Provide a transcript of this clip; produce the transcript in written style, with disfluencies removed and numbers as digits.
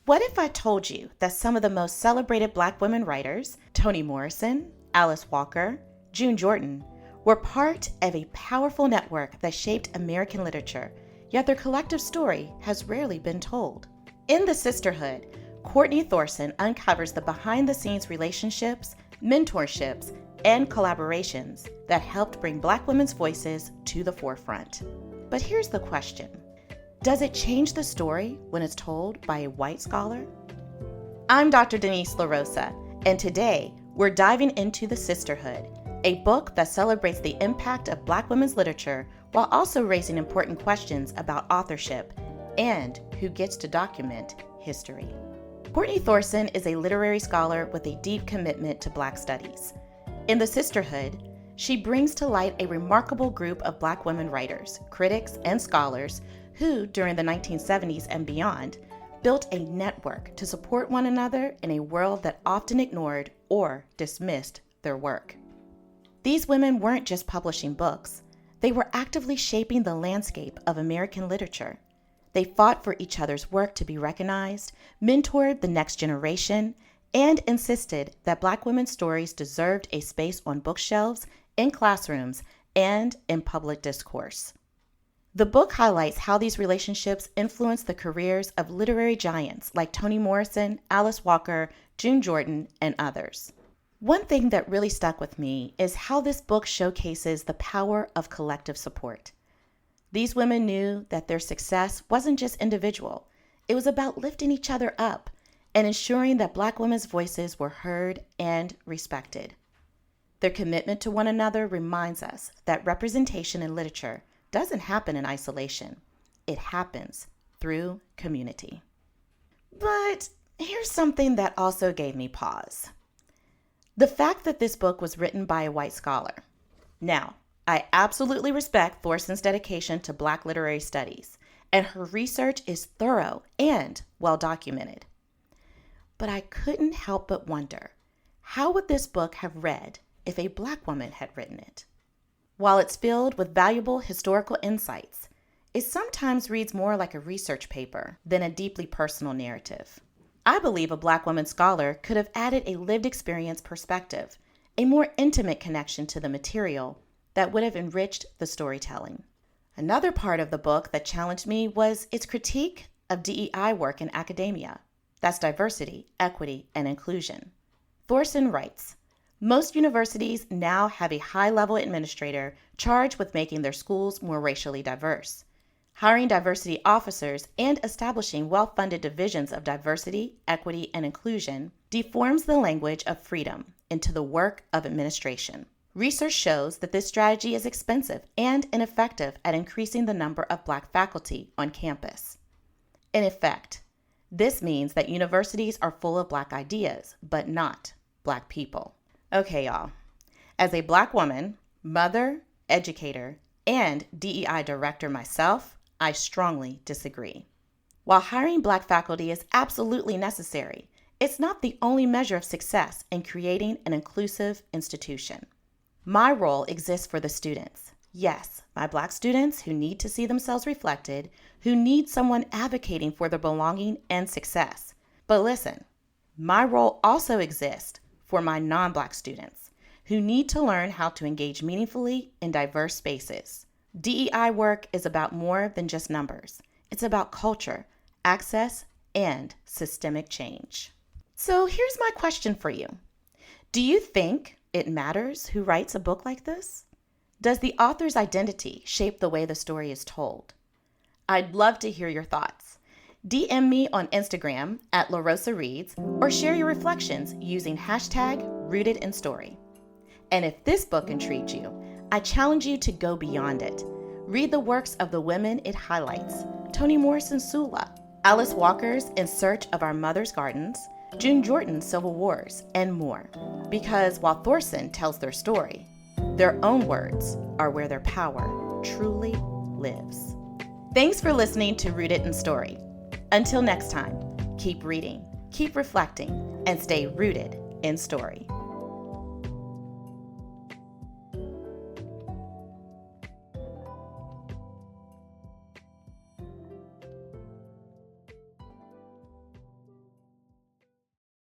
What if I told you that some of the most celebrated Black women writers, Toni Morrison, Alice Walker, June Jordan, were part of a powerful network that shaped American literature, yet their collective story has rarely been told? In The Sisterhood, Courtney Thorson uncovers the behind-the-scenes relationships, mentorships, and collaborations that helped bring Black women's voices to the forefront. But here's the question. Does it change the story when it's told by a white scholar? I'm Dr. Denise LaRosa, and today we're diving into The Sisterhood, a book that celebrates the impact of Black women's literature while also raising important questions about authorship and who gets to document history. Courtney Thorson is a literary scholar with a deep commitment to Black studies. In The Sisterhood, she brings to light a remarkable group of Black women writers, critics, and scholars who, during the 1970s and beyond, built a network to support one another in a world that often ignored or dismissed their work. These women weren't just publishing books, they were actively shaping the landscape of American literature. They fought for each other's work to be recognized, mentored the next generation, and insisted that Black women's stories deserved a space on bookshelves, in classrooms, and in public discourse. The book highlights how these relationships influenced the careers of literary giants like Toni Morrison, Alice Walker, June Jordan, and others. One thing that really stuck with me is how this book showcases the power of collective support. These women knew that their success wasn't just individual. It was about lifting each other up and ensuring that Black women's voices were heard and respected. Their commitment to one another reminds us that representation in literature doesn't happen in isolation. It happens through community. But here's something that also gave me pause. The fact that this book was written by a white scholar. Now, I absolutely respect Thorson's dedication to Black literary studies, and her research is thorough and well documented. But I couldn't help but wonder, how would this book have read if a Black woman had written it? While it's filled with valuable historical insights, it sometimes reads more like a research paper than a deeply personal narrative. I believe a Black woman scholar could have added a lived experience perspective, a more intimate connection to the material that would have enriched the storytelling. Another part of the book that challenged me was its critique of DEI work in academia. That's diversity, equity, and inclusion. Thorson writes, most universities now have a high-level administrator charged with making their schools more racially diverse. Hiring diversity officers and establishing well-funded divisions of diversity, equity, and inclusion deforms the language of freedom into the work of administration. Research shows that this strategy is expensive and ineffective at increasing the number of Black faculty on campus. In effect, this means that universities are full of Black ideas, but not Black people. Okay, y'all. As a Black woman, mother, educator, and DEI director myself, I strongly disagree. While hiring Black faculty is absolutely necessary, it's not the only measure of success in creating an inclusive institution. My role exists for the students. Yes, my Black students who need to see themselves reflected, who need someone advocating for their belonging and success. But listen, my role also exists for my non-Black students who need to learn how to engage meaningfully in diverse spaces. DEI work is about more than just numbers. It's about culture, access, and systemic change. So here's my question for you. Do you think it matters who writes a book like this? Does the author's identity shape the way the story is told? I'd love to hear your thoughts. DM me on Instagram at LaRosa Reads or share your reflections using #RootedInStory. And if this book intrigued you, I challenge you to go beyond it. Read the works of the women it highlights: Toni Morrison's Sula, Alice Walker's In Search of Our Mother's Gardens, June Jordan's Civil Wars, and more. Because while Thorson tells their story, their own words are where their power truly lives. Thanks for listening to Rooted in Story. Until next time, keep reading, keep reflecting, and stay rooted in story.